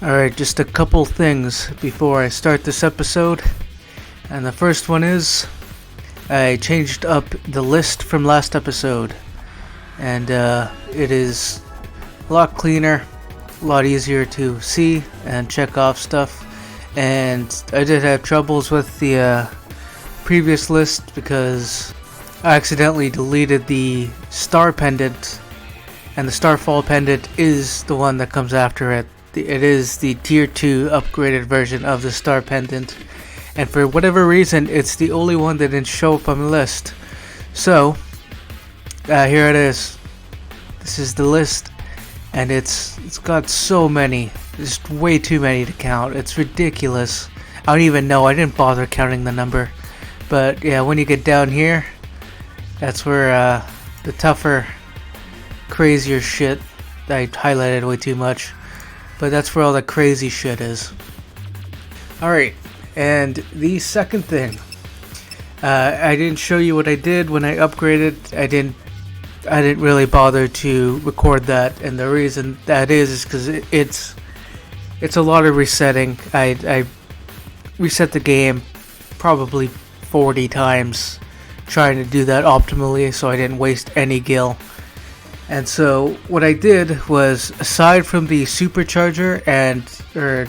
Alright, just a couple things before I start this episode. And the first one is I changed up the list from last episode. And it is a lot cleaner, a lot easier to see and check off stuff. And I did have troubles with the previous list because I accidentally deleted the star pendant. And the starfall pendant is the one that comes after it. It is the tier 2 upgraded version of the star pendant, and for whatever reason it's the only one that didn't show up on the list. So here it is. This is the list, and it's got so many, just way too many to count. It's ridiculous. I don't even know, I didn't bother counting the number. But yeah, when you get down here, that's where the tougher, crazier shit, I highlighted way too much. But that's where all the crazy shit is. Alright, and the second thing. I didn't show you what I did when I upgraded. I didn't really bother to record that, and the reason that is because it's a lot of resetting. I reset the game probably 40 times trying to do that optimally so I didn't waste any gil. And so what I did was, aside from the supercharger or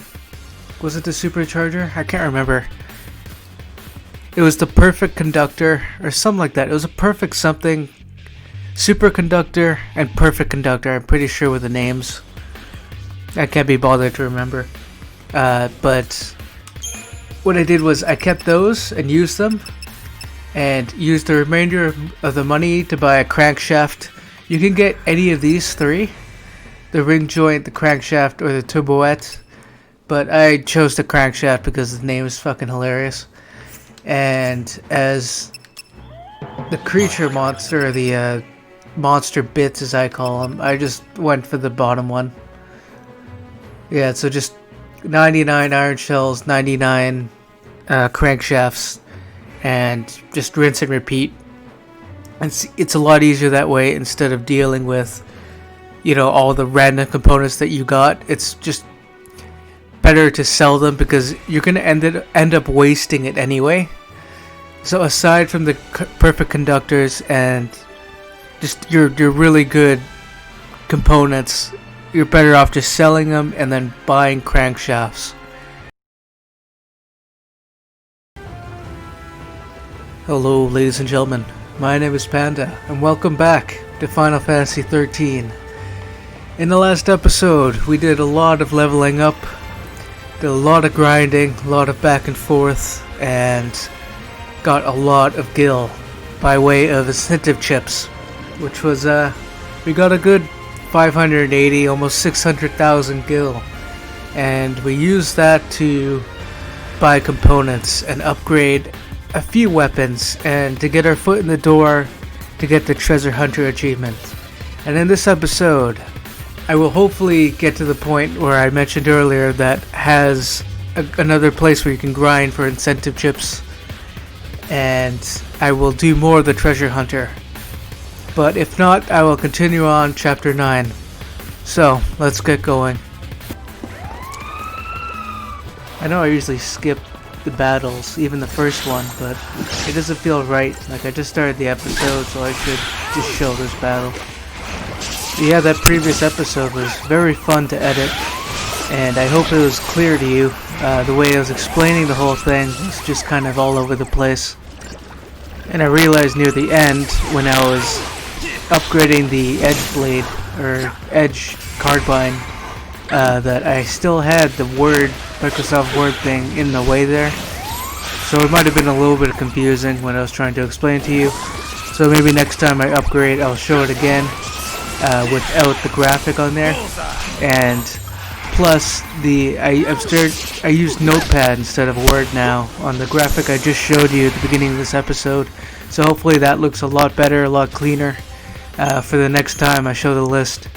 was it the supercharger? I can't remember. It was the perfect conductor or something like that. It was a perfect something, superconductor and perfect conductor. I'm pretty sure with the names. I can't be bothered to remember. But what I did was I kept those and used them, and used the remainder of the money to buy a crankshaft. You can get any of these three, the ring joint, the crankshaft, or the turboette, but I chose the crankshaft because the name is fucking hilarious. And as the creature monster, or the monster bits as I call them, I just went for the bottom one. Yeah, so just 99 iron shells, 99 crankshafts, and just rinse and repeat. It's a lot easier that way instead of dealing with, all the random components that you got. It's just better to sell them because you're going to end up wasting it anyway. So aside from the perfect conductors and just your really good components, you're better off just selling them and then buying crankshafts. Hello, ladies and gentlemen. My name is Panda, and welcome back to Final Fantasy XIII. In the last episode, we did a lot of leveling up, did a lot of grinding, a lot of back and forth, and got a lot of gil by way of incentive chips, which was, we got a good 580, almost 600,000 gil, and we used that to buy components and upgrade a few weapons, and to get our foot in the door to get the treasure hunter achievement. And in this episode, I will hopefully get to the point where I mentioned earlier that has another place where you can grind for incentive chips, and I will do more of the treasure hunter. But if not, I will continue on chapter 9. So let's get going. I know I usually skip the battles, even the first one, but it doesn't feel right. Like, I just started the episode, so I should just show this battle. Yeah, that previous episode was very fun to edit, and I hope it was clear to you. The way I was explaining the whole thing was just kind of all over the place. And I realized near the end, when I was upgrading the edge blade, or edge carbine, that I still had the Microsoft Word thing in the way there. So it might have been a little bit confusing when I was trying to explain to you. So maybe next time I upgrade, I'll show it again without the graphic on there. And plus, I used Notepad instead of Word now on the graphic I just showed you at the beginning of this episode. So hopefully that looks a lot better, a lot cleaner for the next time I show the list.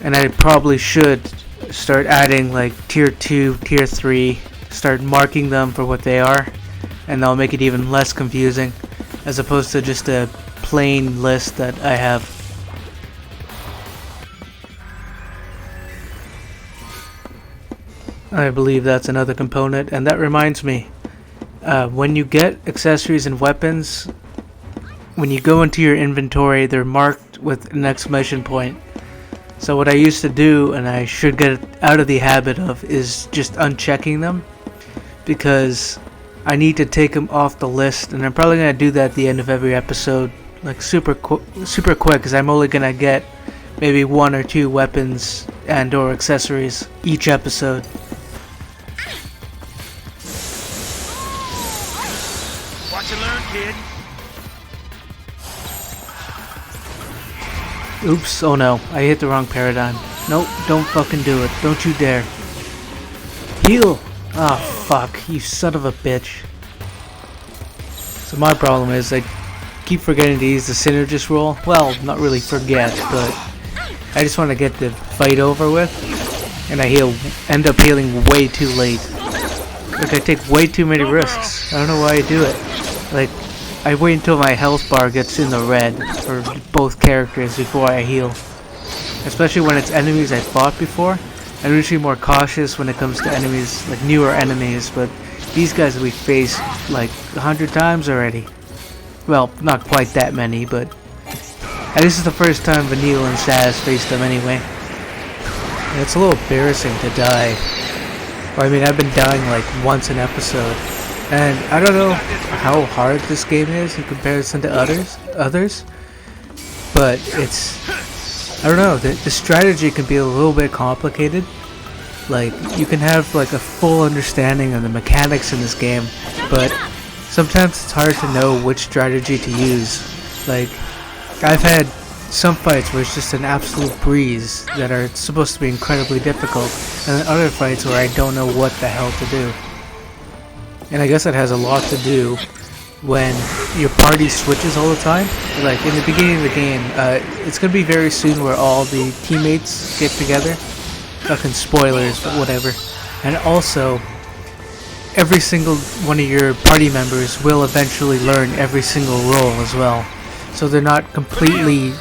And I probably should start adding like tier 2, tier 3, start marking them for what they are, and that'll make it even less confusing as opposed to just a plain list that I have. I believe that's another component, and that reminds me, when you get accessories and weapons, when you go into your inventory, they're marked with an exclamation point. So what I used to do, and I should get out of the habit of, is just unchecking them, because I need to take them off the list, and I'm probably going to do that at the end of every episode, like super quick, because I'm only going to get maybe 1 or 2 weapons and or accessories each episode. Watch and learn, kid. Oops, oh no, I hit the wrong paradigm. Nope, don't fucking do it. Don't you dare. Heal! Ah, oh, fuck, you son of a bitch. So my problem is I keep forgetting to use the synergist roll. Well, not really forget, but I just want to get the fight over with. And I end up healing way too late. Like, I take way too many risks. I don't know why I do it. Like, I wait until my health bar gets in the red for both characters before I heal. Especially when it's enemies I fought before. I'm usually more cautious when it comes to enemies, like newer enemies, but these guys we faced like 100 times already. Well, not quite that many, but this is the first time Vanille and Saz faced them anyway. And it's a little embarrassing to die. Or, I mean, I've been dying like once an episode. And I don't know how hard this game is in comparison to others, but I don't know, the strategy can be a little bit complicated. Like, you can have like a full understanding of the mechanics in this game, but sometimes it's hard to know which strategy to use. Like, I've had some fights where it's just an absolute breeze that are supposed to be incredibly difficult, and then other fights where I don't know what the hell to do. And I guess that has a lot to do when your party switches all the time. Like in the beginning of the game, it's going to be very soon where all the teammates get together. Fucking spoilers, but whatever. And also, every single one of your party members will eventually learn every single role as well. So they're not completely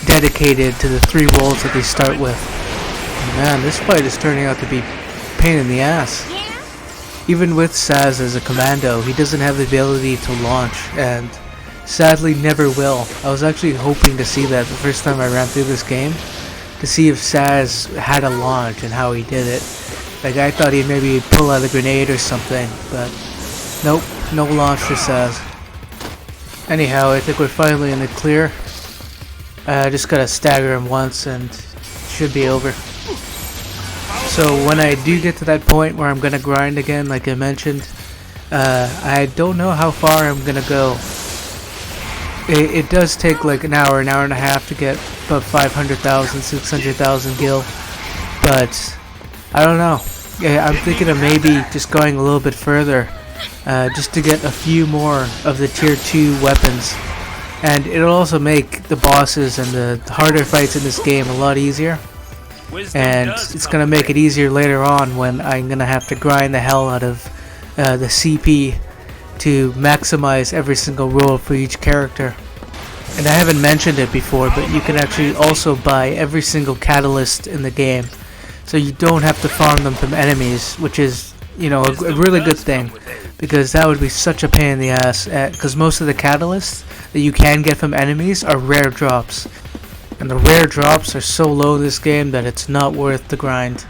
dedicated to the 3 roles that they start with. And man, this fight is turning out to be a pain in the ass. Even with Saz as a commando, he doesn't have the ability to launch, and sadly never will. I was actually hoping to see that the first time I ran through this game, to see if Saz had a launch and how he did it. Like, I thought he'd maybe pull out a grenade or something, but nope, no launch for Saz. Anyhow, I think we're finally in the clear. I just gotta stagger him once and it should be over. So when I do get to that point where I'm gonna grind again, like I mentioned, I don't know how far I'm gonna go. It does take like an hour and a half to get about 500,000, 600,000 gil, but I don't know. I'm thinking of maybe just going a little bit further, just to get a few more of the tier 2 weapons, and it'll also make the bosses and the harder fights in this game a lot easier. And it's going to make it easier later on when I'm going to have to grind the hell out of the CP to maximize every single role for each character. And I haven't mentioned it before, but you can actually also buy every single catalyst in the game. So you don't have to farm them from enemies, which is, you know, a really good thing. Because that would be such a pain in the ass, because most of the catalysts that you can get from enemies are rare drops. And the rare drops are so low in this game that it's not worth the grind.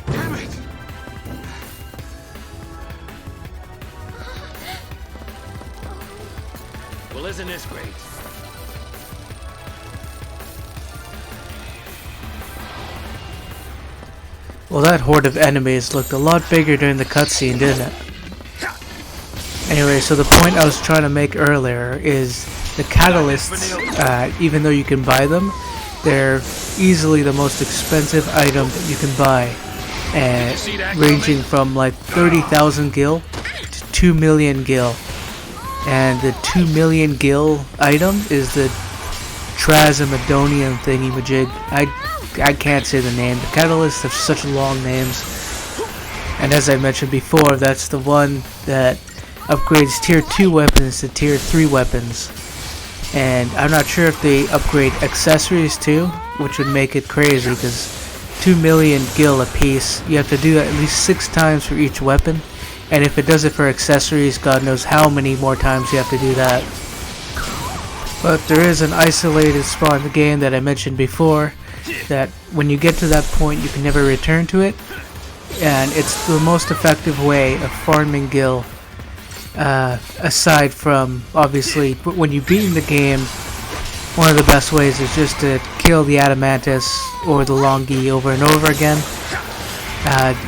Damn it! Well, isn't this great? Well, that horde of enemies looked a lot bigger during the cutscene, didn't it? Anyway, so the point I was trying to make earlier is the catalysts, even though you can buy them, they're easily the most expensive item that you can buy, ranging from like 30,000 gil to 2 million gil. And the 2 million gil item is the Trasimedonian thingy-majig. I can't say the name. The catalysts have such long names. And as I mentioned before, that's the one that upgrades tier 2 weapons to tier 3 weapons. And I'm not sure if they upgrade accessories too, which would make it crazy because 2 million gil a piece. You have to do that at least 6 times for each weapon. And if it does it for accessories, God knows how many more times you have to do that. But there is an isolated spot in the game that I mentioned before, that when you get to that point you can never return to it. And it's the most effective way of farming gil, aside from, obviously, when you beat the game, one of the best ways is just to kill the Adamantus or the Longi over and over again.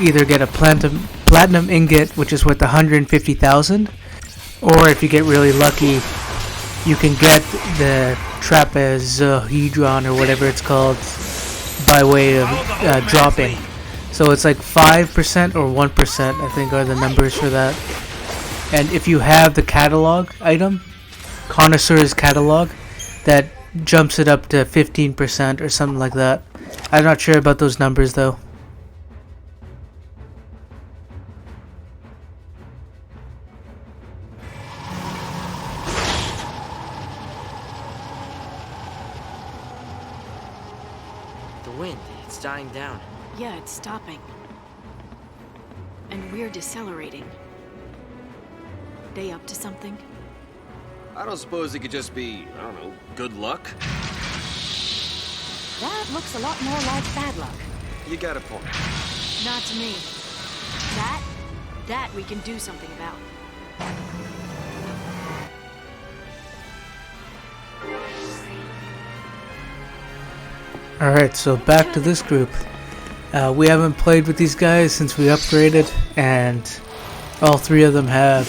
Either get a platinum ingot, which is worth 150,000, or if you get really lucky, you can get the trapezohedron or whatever it's called by way of dropping. So it's like 5% or 1%, I think, are the numbers for that. And if you have the catalog item, Connoisseur's catalog, that jumps it up to 15% or something like that. I'm not sure about those numbers though. The wind, it's dying down. Yeah, it's stopping. And we're decelerating. They up to something? I don't suppose it could just be, I don't know, good luck? That looks a lot more like bad luck. You got a point. Not to me. That we can do something about. Alright, so back to this group. We haven't played with these guys since we upgraded, and all 3 of them have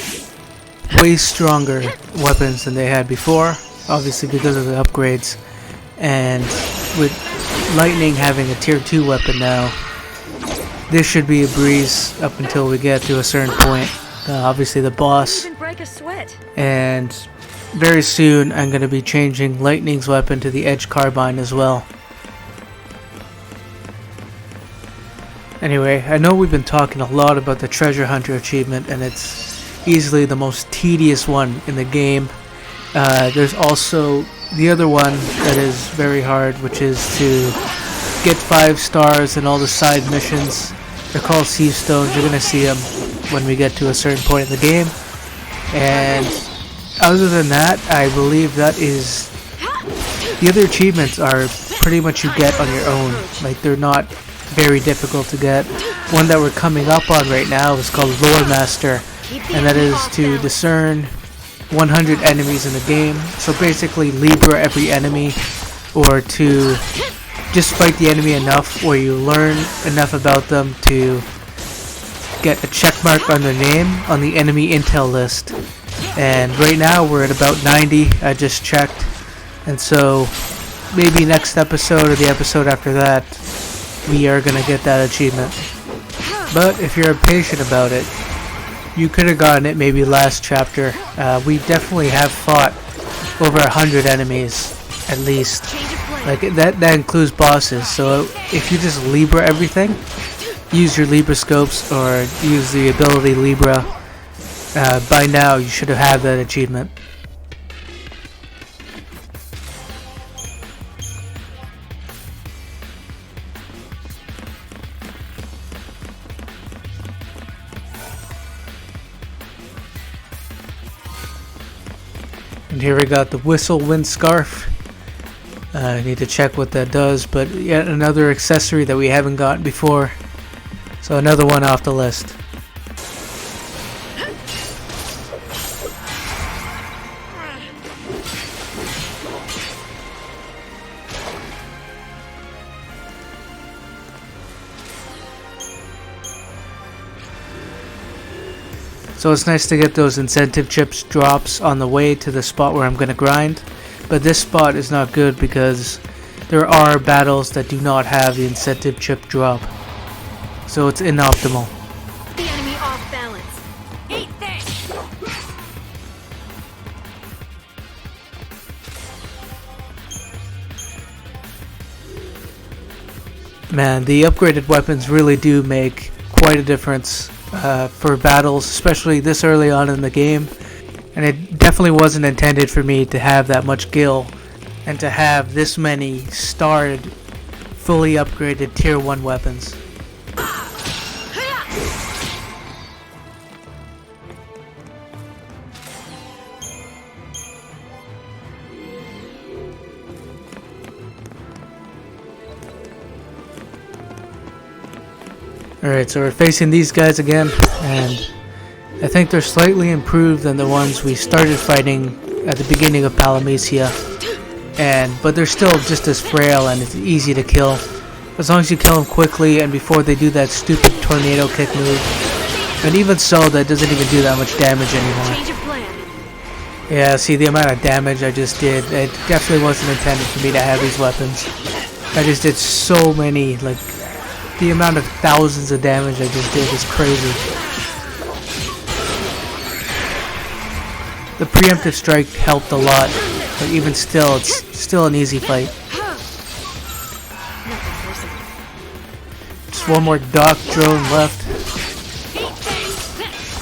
way stronger weapons than they had before, obviously because of the upgrades. And with Lightning having a tier 2 weapon now, this should be a breeze up until we get to a certain point. Obviously the boss. Even break a sweat. And very soon I'm going to be changing Lightning's weapon to the Edge Carbine as well. Anyway, I know we've been talking a lot about the Treasure Hunter achievement, and it's easily the most tedious one in the game. There's also the other one that is very hard, which is to get 5 stars in all the side missions. They're called Sea Stones. You're going to see them when we get to a certain point in the game. And other than that, I believe that is... The other achievements are pretty much you get on your own. Like, they're not very difficult to get. One that we're coming up on right now is called Lore Master, and that is to discern 100 enemies in the game. So basically Libra every enemy, or to just fight the enemy enough where you learn enough about them to get a check mark on their name on the enemy intel list. And right now we're at about 90, I just checked, and so maybe next episode or the episode after that we are gonna get that achievement. But if you're impatient about it, you could have gotten it maybe last chapter. We definitely have fought over 100 enemies at least. Like that includes bosses. So if you just Libra everything, use your Libra scopes or use the ability Libra, by now you should have had that achievement. And here we got the Whistle Wind Scarf. I need to check what that does, but yet another accessory that we haven't gotten before. So another one off the list. So it's nice to get those incentive chips drops on the way to the spot where I'm going to grind. But this spot is not good because there are battles that do not have the incentive chip drop. So it's inoptimal. The enemy off balance. Eat this! Man, the upgraded weapons really do make quite a difference for battles, especially this early on in the game. And it definitely wasn't intended for me to have that much gil and to have this many starred, fully upgraded tier 1 weapons. Alright, so we're facing these guys again, and I think they're slightly improved than the ones we started fighting at the beginning of Palamecia. But they're still just as frail and it's easy to kill. As long as you kill them quickly and before they do that stupid tornado kick move. And even so, that doesn't even do that much damage anymore. Change of plan. Yeah, see the amount of damage I just did. It definitely wasn't intended for me to have these weapons. I just did so many, like, the amount of thousands of damage I just did is crazy. The preemptive strike helped a lot, but even still, it's still an easy fight. Just one more Doc drone left.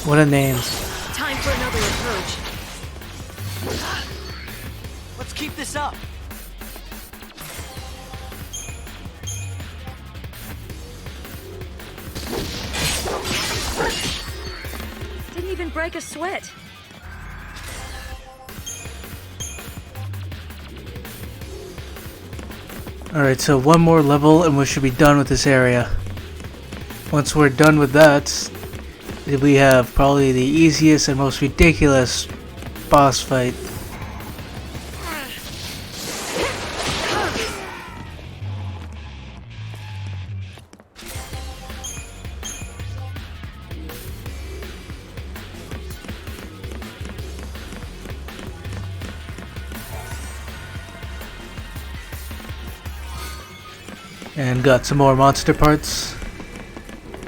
What a name. Time for another approach. Let's keep this up. Didn't even break a sweat. Alright, so one more level and we should be done with this area. Once we're done with that, we have probably the easiest and most ridiculous boss fight. And got some more monster parts.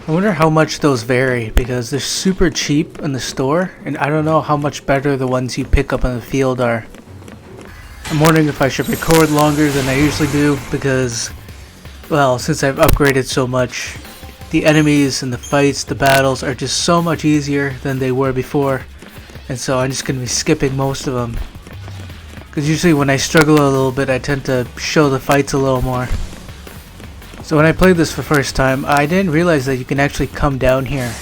I wonder how much those vary because they're super cheap in the store and I don't know how much better the ones you pick up in the field are. I'm wondering if I should record longer than I usually do because, well, since I've upgraded so much, the enemies and the fights, the battles are just so much easier than they were before, and so I'm just going to be skipping most of them. Because usually when I struggle a little bit I tend to show the fights a little more. So when I played this for the first time, I didn't realize that you can actually come down here.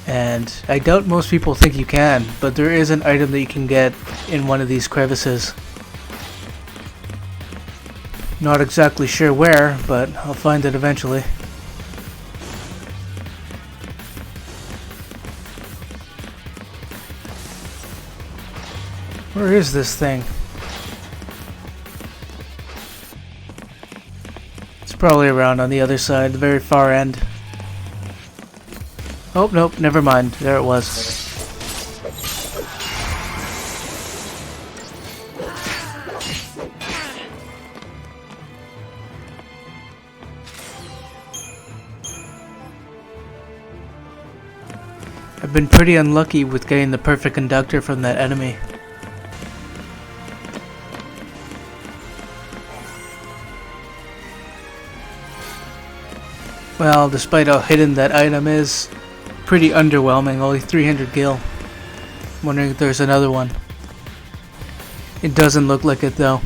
And I doubt most people think you can, but there is an item that you can get in one of these crevices. Not exactly sure where, but I'll find it eventually. Where is this thing? Probably around on the other side, the very far end. Oh, nope, never mind. There it was. I've been pretty unlucky with getting the perfect conductor from that enemy. Well, despite how hidden that item is, pretty underwhelming, only 300 gil. Wondering if there's another one. It doesn't look like it though.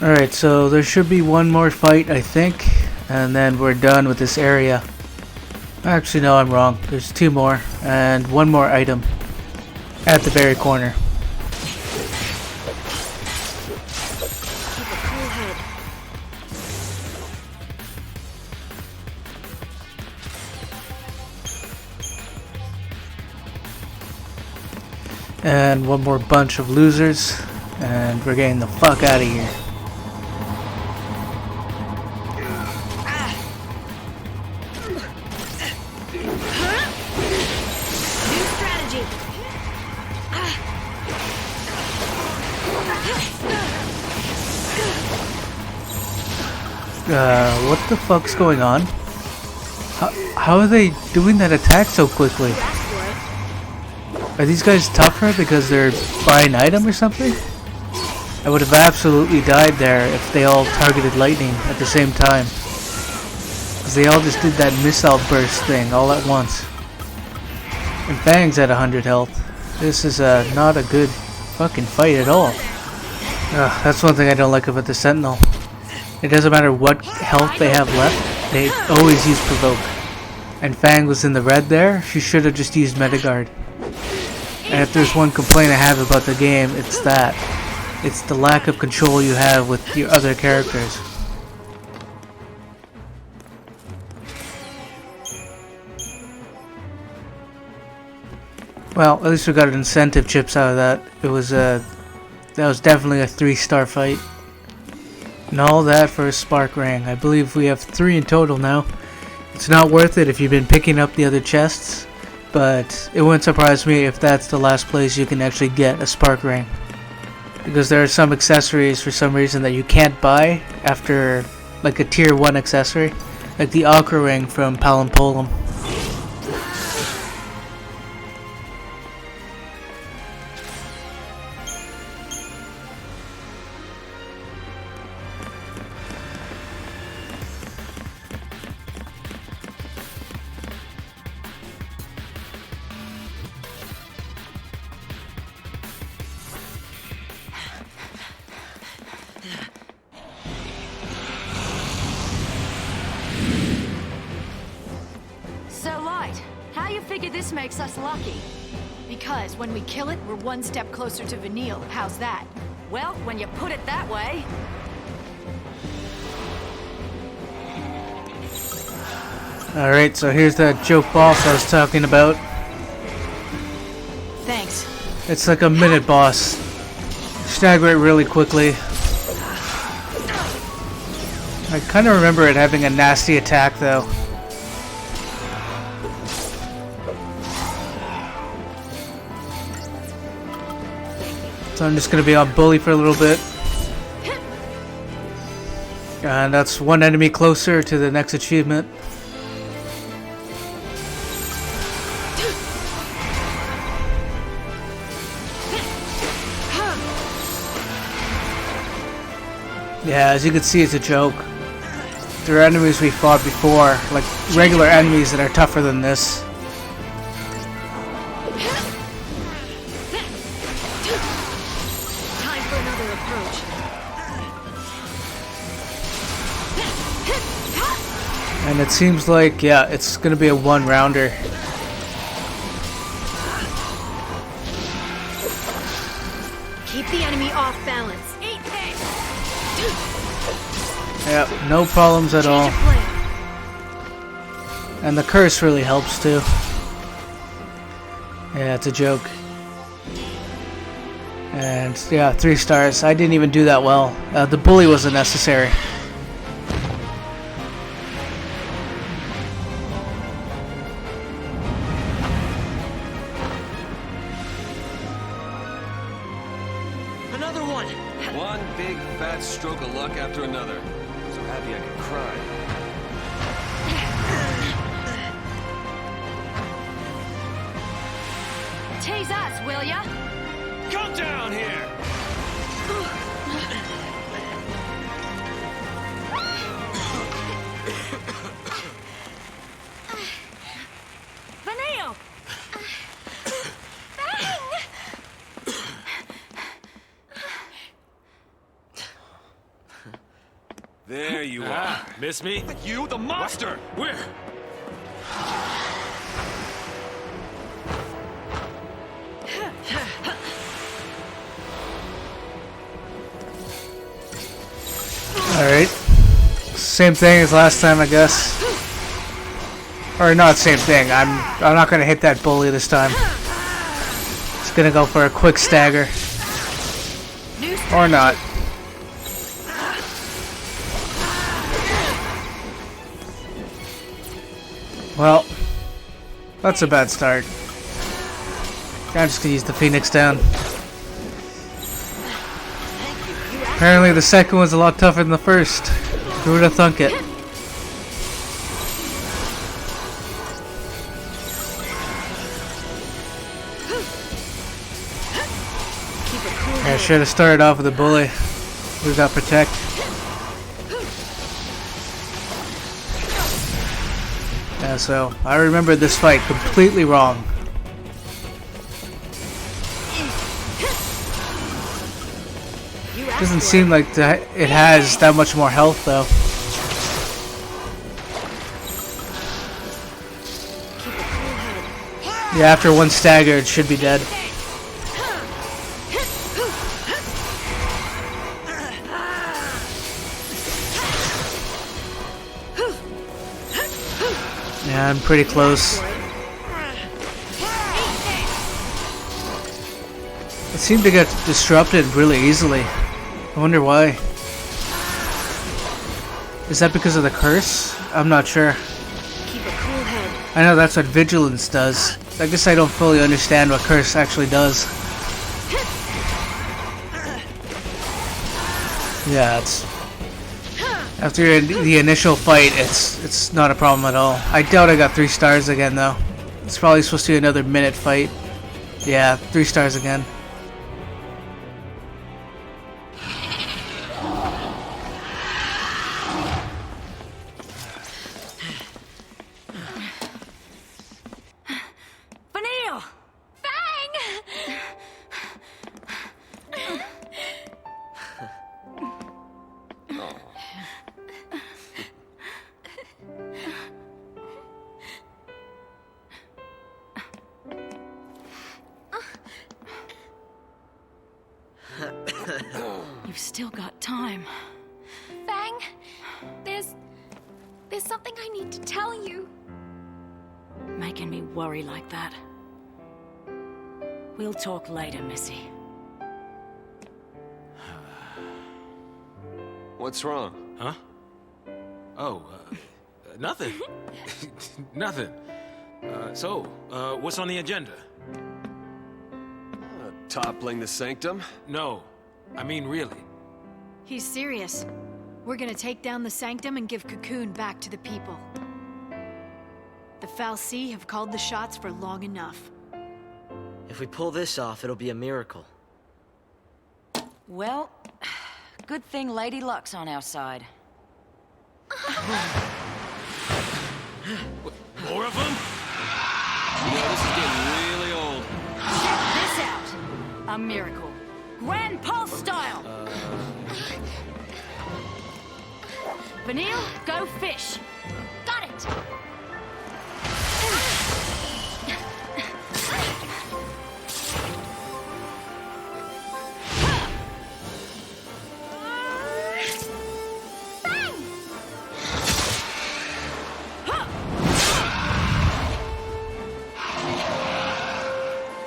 Alright, so there should be one more fight, I think, and then we're done with this area. Actually, no, I'm wrong. There's two more, and one more item at the very corner. And one more bunch of losers, and we're getting the fuck out of here. New strategy. What the fuck's going on? How are they doing that attack so quickly? Are these guys tougher because they're buying item or something? I would have absolutely died there if they all targeted lightning at the same time. Because they all just did that missile burst thing all at once. And Fang's at 100 health. This is not a good fucking fight at all. That's one thing I don't like about the Sentinel. It doesn't matter what health they have left, they always use Provoke. And Fang was in the red there, she should have just used Metagard. And if there's one complaint I have about the game, it's that. It's the lack of control you have with your other characters. Well, at least we got incentive chips out of that. It was that was definitely a 3-star fight. And all that for a spark ring. I believe we have 3 in total now. It's not worth it if you've been picking up the other chests, but it wouldn't surprise me if that's the last place you can actually get a spark ring. Because there are some accessories for some reason that you can't buy after like a tier 1 accessory. Like the Aqua ring from Palamecia. Figure this makes us lucky. Because when we kill it, we're one step closer to Vanille. How's that? Well, when you put it that way. Alright, so here's that joke boss I was talking about. Thanks. It's like a minute boss. Stagger it really quickly. I kind of remember it having a nasty attack though. So I'm just going to be on Bully for a little bit. And that's one enemy closer to the next achievement. Yeah, as you can see, it's a joke. There are enemies we fought before, like regular enemies that are tougher than this. And it seems like, yeah, it's gonna be a one-rounder. Keep the enemy off balance. Yeah, no problems at all. And the curse really helps too. Yeah, it's a joke. And yeah, 3 stars. I didn't even do that well. The bully wasn't necessary. Another one! One big fat stroke of luck after another. I'm so happy I could cry. Tase us, will ya? Come down here! Vanille! There you are. Ah, miss me? You, the monster! Where? Alright. Same thing as last time, I guess. Or not same thing. I'm not gonna hit that bully this time. Just gonna go for a quick stagger. Or not. Well, that's a bad start. I'm just gonna use the Phoenix down. Apparently the second one's a lot tougher than the first. Who would have thunk it? Keep it cool I should have started off with a bully. Who's got protect? Yeah, so I remember this fight completely wrong. Doesn't seem like it has that much more health though. Yeah, after one stagger, it should be dead. Yeah, I'm pretty close. It seemed to get disrupted really easily. I wonder why. Is that because of the curse? I'm not sure. Keep a cool head. I know that's what vigilance does. I guess I don't fully understand what curse actually does. Yeah, it's after the initial fight, it's not a problem at all. I doubt I got 3 stars again though. It's probably supposed to be another minute fight. Yeah, 3 stars again. Vanille! Fang! You've still got time. Fang, there's something I need to tell you. Making me worry like that. We'll talk later, Missy. What's wrong? Huh? Oh, nothing. Nothing. What's on the agenda? Toppling the sanctum? No, I mean really. He's serious. We're gonna take down the Sanctum and give Cocoon back to the people. The Fal'Cie have called the shots for long enough. If we pull this off, it'll be a miracle. Well, good thing Lady Luck's on our side. More of them? You know, this is getting really old. Check this out! A miracle. Grand Pulse style! Vanille, go fish! Got it!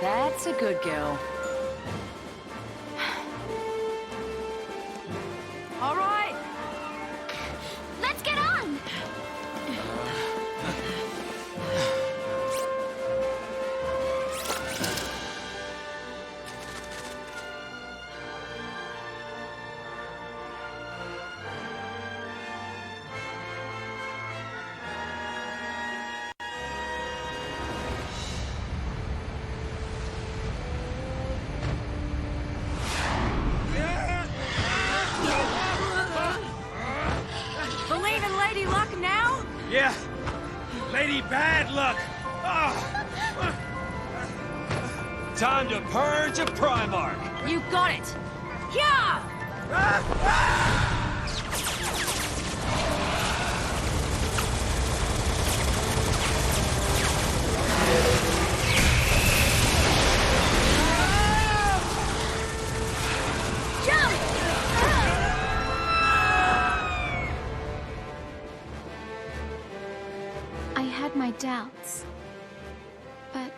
That's a good girl. All right! Let's get on! Believe in Lady Luck now? Yeah. Lady Bad Luck. Time to purge a Primarch! You got it! Yeah! I had my doubts. But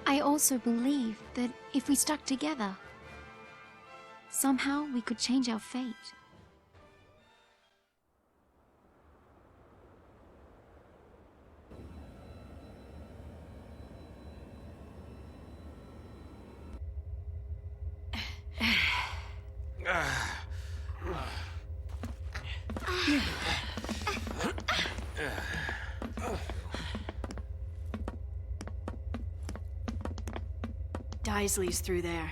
I also believed that if we stuck together, somehow we could change our fate. Daisley's through there.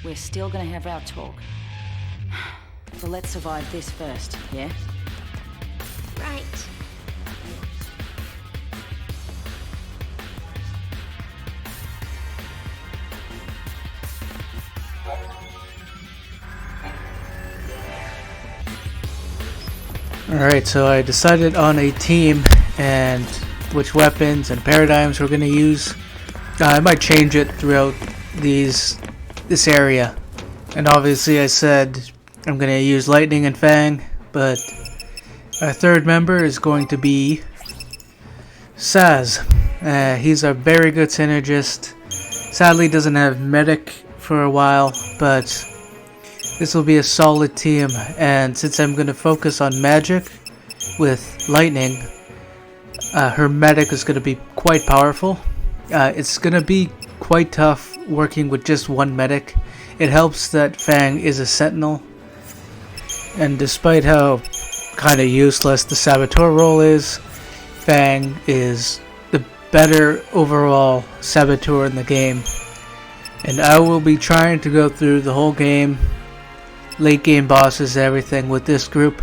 we're still gonna have our talk. But let's survive this first, yeah? Right. Alright, so I decided on a team and which weapons and paradigms we're going to use. I might change it throughout this area. And obviously I said I'm going to use Lightning and Fang, but our third member is going to be Saz. He's a very good synergist. Sadly doesn't have Medic for a while, but this will be a solid team, and since I'm going to focus on magic with Lightning, her medic is going to be quite powerful. It's going to be quite tough working with just one medic. It helps that Fang is a sentinel, and despite how kind of useless the saboteur role is, Fang is the better overall saboteur in the game. And I will be trying to go through the whole game, late game bosses, everything with this group.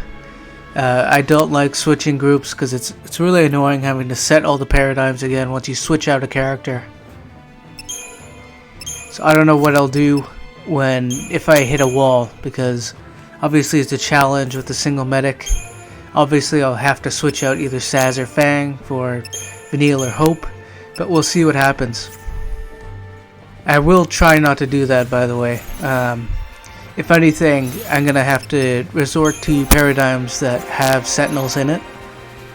I don't like switching groups because it's really annoying having to set all the paradigms again once you switch out a character. So I don't know what I'll do if I hit a wall, because obviously it's a challenge with a single medic. Obviously I'll have to switch out either Saz or Fang for Vanille or Hope, but we'll see what happens. I will try not to do that, by the way. If anything, I'm going to have to resort to paradigms that have sentinels in it,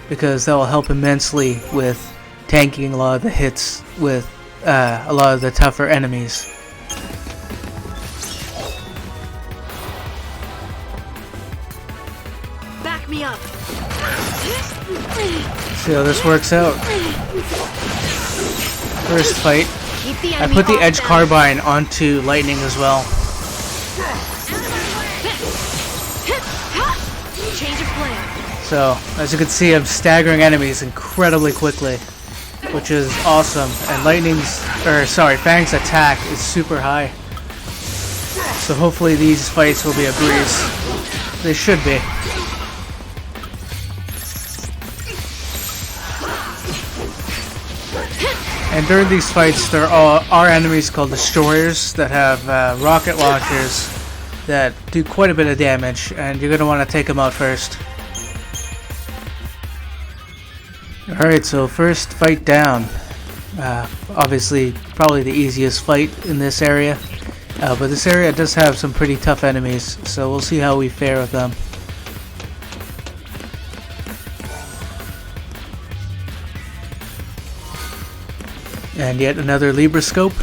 because that will help immensely with tanking a lot of the hits with a lot of the tougher enemies. Back me up. See how this works out. First fight, I put the edge carbine onto Lightning as well. Change of plan. So, as you can see, I'm staggering enemies incredibly quickly, which is awesome. And Fang's attack is super high. So hopefully these fights will be a breeze. They should be. And during these fights, there are enemies called Destroyers that have rocket launchers that do quite a bit of damage, and you're going to want to take them out first. Alright, so first fight down. Obviously, probably the easiest fight in this area. But this area does have some pretty tough enemies, so we'll see how we fare with them. And yet another Libra scope.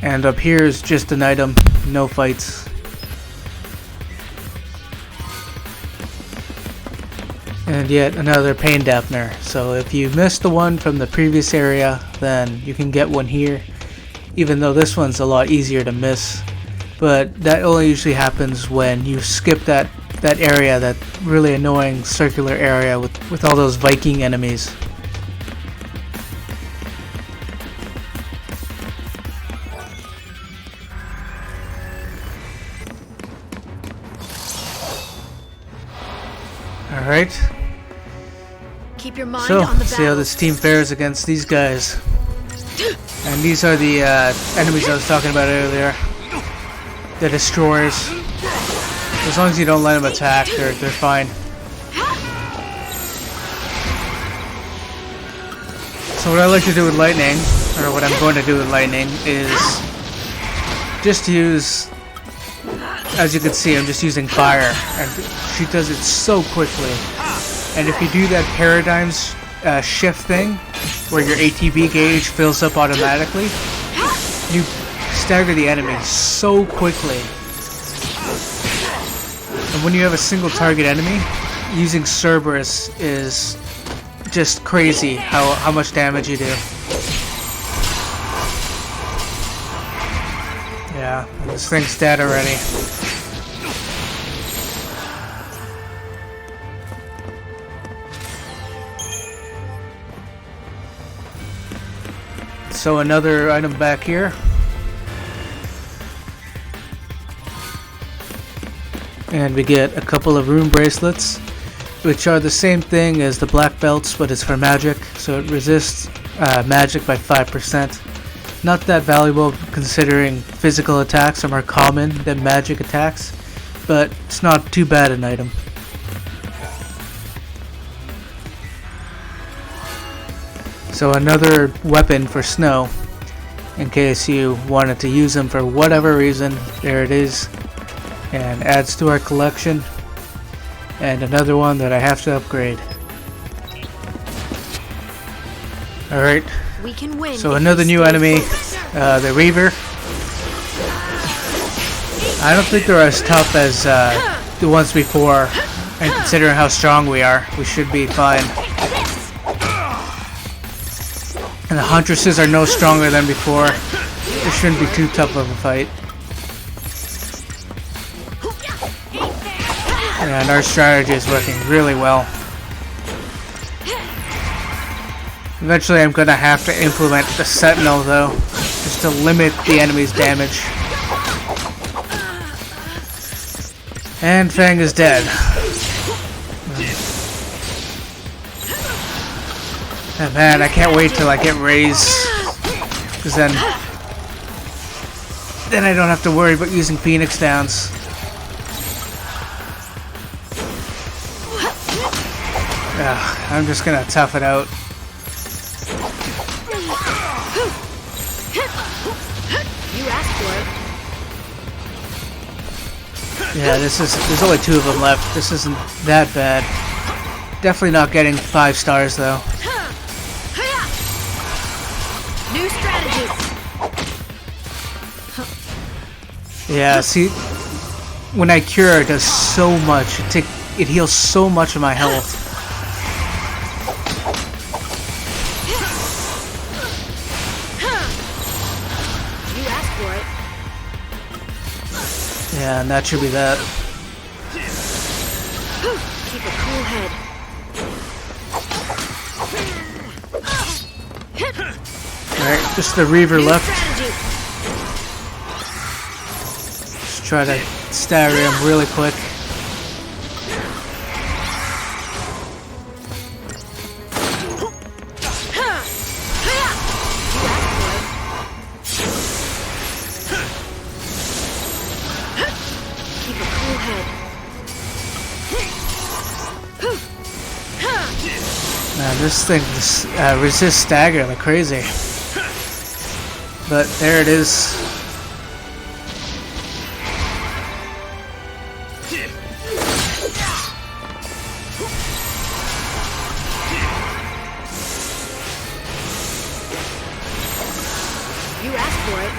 And up here is just an item, no fights. And yet another pain dampener. So if you missed the one from the previous area, then you can get one here. Even though this one's a lot easier to miss. But that only usually happens when you skip that area, that really annoying circular area with all those Viking enemies. Alright. Keep your mind So, on the see how this team fares against these guys. And these are the enemies I was talking about earlier. The Destroyers. As long as you don't let them attack, they're fine. So what I like to do with Lightning, or what I'm going to do with Lightning, is just use, as you can see, I'm just using fire, and she does it so quickly. And if you do that paradigms shift thing, where your ATB gauge fills up automatically, you stagger the enemy so quickly. And when you have a single target enemy, using Cerberus is just crazy how much damage you do. Yeah, this thing's dead already. So another item back here. and we get a couple of rune bracelets, which are the same thing as the black belts, but it's for magic, so it resists magic by 5%. Not that valuable considering physical attacks are more common than magic attacks, but it's not too bad an item. So another weapon for Snow, in case you wanted to use them for whatever reason. There it is, and adds to our collection. And another one that I have to upgrade. Alright, We can win. so if another we new stay enemy, focused. the Reaver. I don't think they're as tough as the ones before, and considering how strong we are, we should be fine. And the Huntresses are no stronger than before. It shouldn't be too tough of a fight. And our strategy is working really well. Eventually I'm gonna have to implement the Sentinel though, just to limit the enemy's damage. And Fang is dead. Oh, man, I can't wait till I get raised, because then I don't have to worry about using Phoenix Downs. I'm just gonna tough it out. You asked for it. Yeah, there's only 2 of them left. This isn't that bad. Definitely not getting 5 stars though. New strategy. Yeah, see, when I cure, it does so much. It heals so much of my health. You asked for it. Yeah, and that should be that. Keep a cool head. Alright, just the Reaver New left. strategy. Just try to stagger him really quick. Keep a cool head. Man, this thing resists stagger like crazy. But there it is. You asked for it.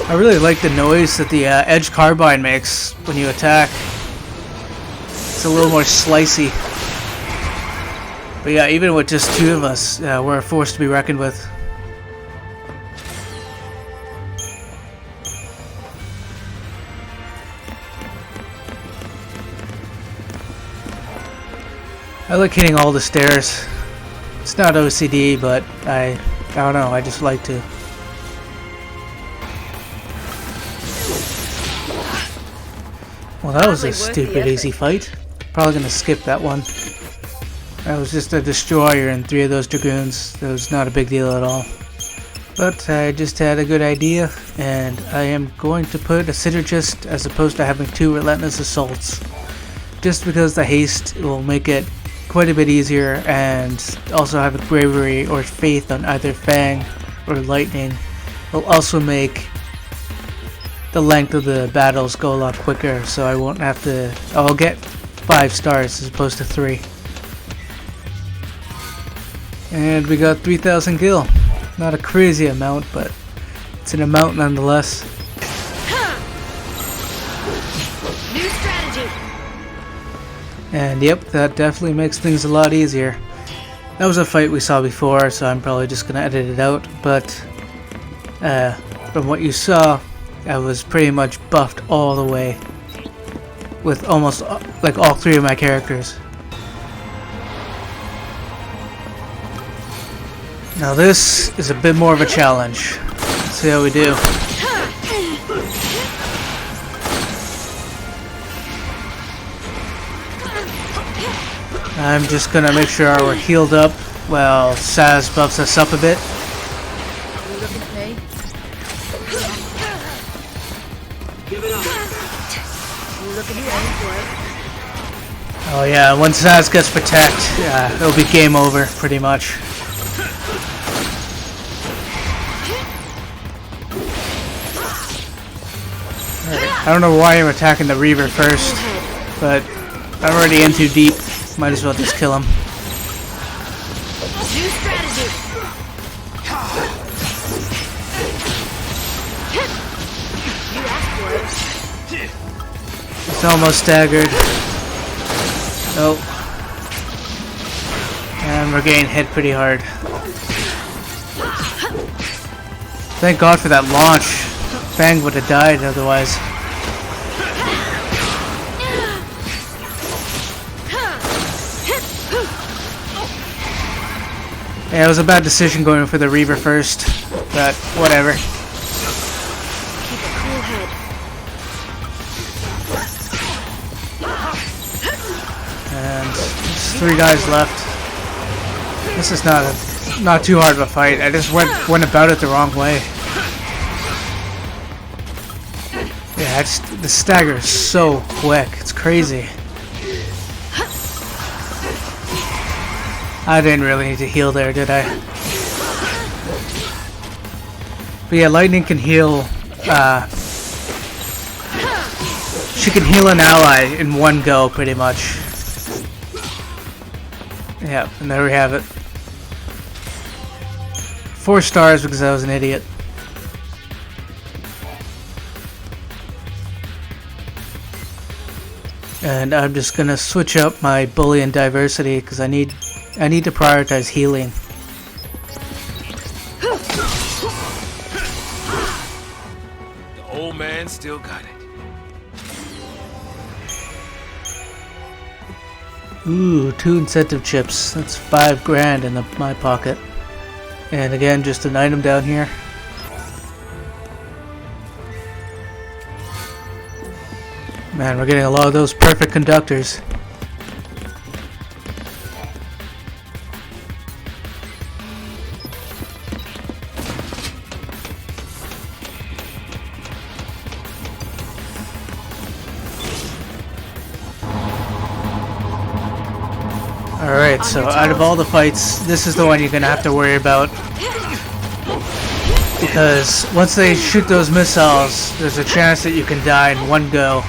I really like the noise that the edge carbine makes when you attack. It's a little more slicey. But yeah, even with just 2 of us, we're a force to be reckoned with. I like hitting all the stairs. It's not OCD, but I don't know, I just like to. Well, that was Hardly a worth the stupid effort. easy fight. Probably gonna skip that one. That was just a destroyer and 3 of those dragoons. That was not a big deal at all. But I just had a good idea, and I am going to put a synergist as opposed to having 2 relentless assaults. Just because the haste will make it quite a bit easier, and also having bravery or faith on either Fang or Lightning will also make the length of the battles go a lot quicker, so I won't have to. I'll get 5 stars as opposed to 3. And we got 3,000 gil. Not a crazy amount, but it's an amount nonetheless. New strategy. And yep, that definitely makes things a lot easier. That was a fight we saw before, so I'm probably just gonna edit it out, but from what you saw, I was pretty much buffed all the way with almost like all 3 of my characters. Now this is a bit more of a challenge. see how we do. I'm just gonna make sure we're healed up while Saz buffs us up a bit. You looking at me? You looking at me for it? Oh yeah, once Saz gets protect, it'll be game over, pretty much. Alright, I don't know why I'm attacking the Reaver first, but I'm already in too deep. Might as well just kill him. New strategy. You asked for it. It's almost staggered. Oh. And we're getting hit pretty hard. Thank God for that launch. Fang would have died otherwise. Yeah, it was a bad decision going for the Reaver first, but whatever. Keep a cool head. And there's 3 guys left. This is not too hard of a fight. I just went about it the wrong way. Yeah, the stagger is so quick. It's crazy. I didn't really need to heal there, did I? But yeah, lightning can heal. She can heal an ally in one go, pretty much. Yeah, and there we have it. 4 stars because I was an idiot. And I'm just gonna switch up my bully and diversity because I need to prioritize healing. The old man still got it. Ooh, 2 incentive chips. That's 5 grand in my pocket. And again, just an item down here. Man, we're getting a lot of those perfect conductors. Alright, so out of all the fights, this is the one you're gonna have to worry about. Because once they shoot those missiles, there's a chance that you can die in one go.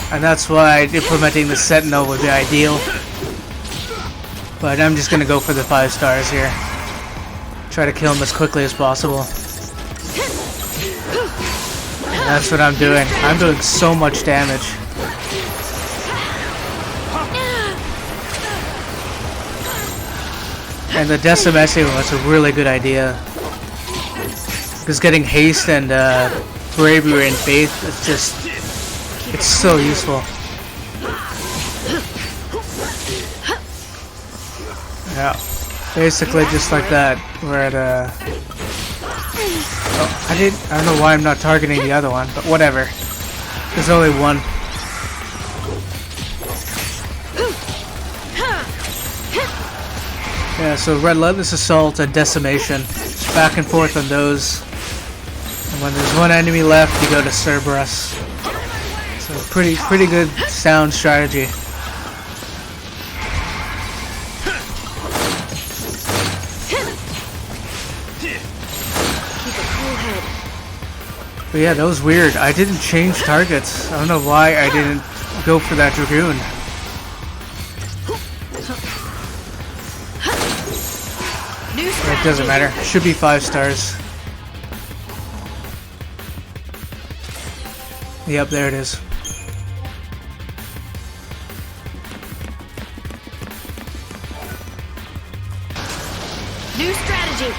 And that's why implementing the Sentinel would be ideal. But I'm just gonna go for the 5 stars here. Try to kill him as quickly as possible. And that's what I'm doing. I'm doing so much damage. And the Palamecia was a really good idea. Because getting haste and bravery and faith is just, it's so useful. Yeah, basically just like that. We're at oh, I don't know why I'm not targeting the other one, but whatever. There's only one. Yeah, so Relentless Assault and Decimation. Just back and forth on those. And when there's one enemy left, you go to Cerberus. So pretty good sound strategy. Keep a cool head. But yeah, that was weird. I didn't change targets. I don't know why I didn't go for that Dragoon. It doesn't matter. Should be 5 stars. Yep, there it is. New strategy.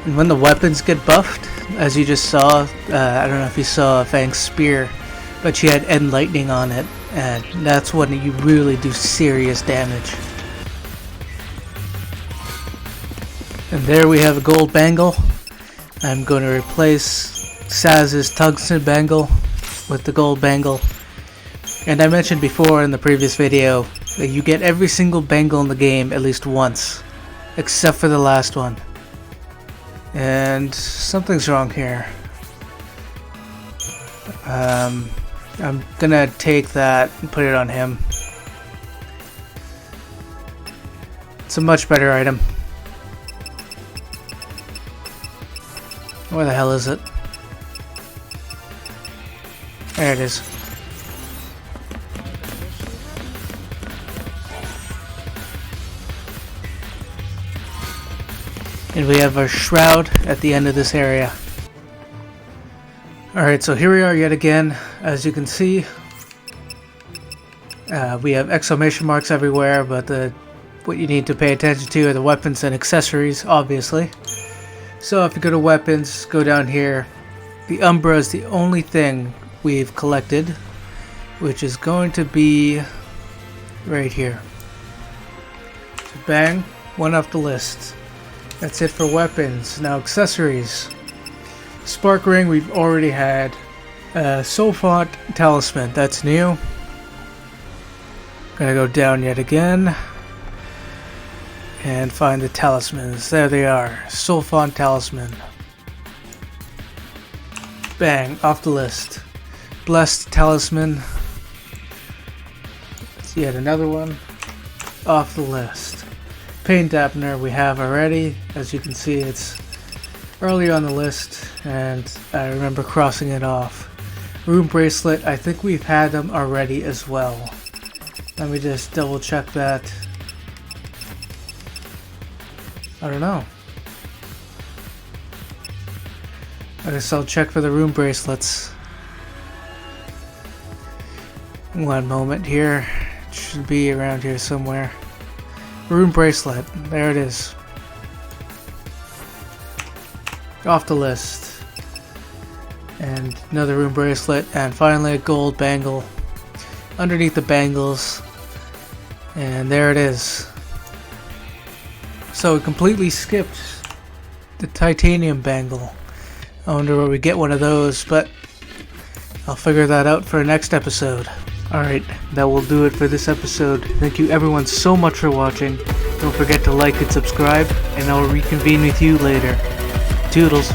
And when the weapons get buffed, as you just saw, I don't know if you saw Fang's spear, but she had End Lightning on it. and that's when you really do serious damage. And there we have a gold bangle. I'm going to replace Saz's tungsten bangle with the gold bangle. And I mentioned before in the previous video that you get every single bangle in the game at least once, except for the last one. And something's wrong here. I'm gonna take that and put it on him. It's a much better item. Where the hell is it? There it is. And we have our shroud at the end of this area. Alright, so here we are yet again. As you can see, we have exclamation marks everywhere, but what you need to pay attention to are the weapons and accessories, obviously. So if you go to weapons, go down here. The Umbra is the only thing we've collected, which is going to be right here. So bang, one off the list. That's it for weapons. Now accessories. Spark ring we've already had. Soulfont talisman, that's new. Gonna go down yet again and find the talismans. There they are. Soulfont talisman. Bang, off the list. Blessed talisman. That's yet another one. Off the list. Pain dampener we have already. As you can see, it's early on the list, and I remember crossing it off. Rune bracelet, I think we've had them already as well. Let me just double check that. I don't know. I guess I'll check for the rune bracelets. One moment here. It should be around here somewhere. Rune bracelet. There it is. Off the list. And another rune bracelet. And finally a gold bangle. Underneath the bangles. And there it is. So we completely skipped the titanium bangle. I wonder where we get one of those, but I'll figure that out for next episode. Alright, that will do it for this episode. Thank you everyone so much for watching. Don't forget to like and subscribe, and I'll reconvene with you later. Toodles.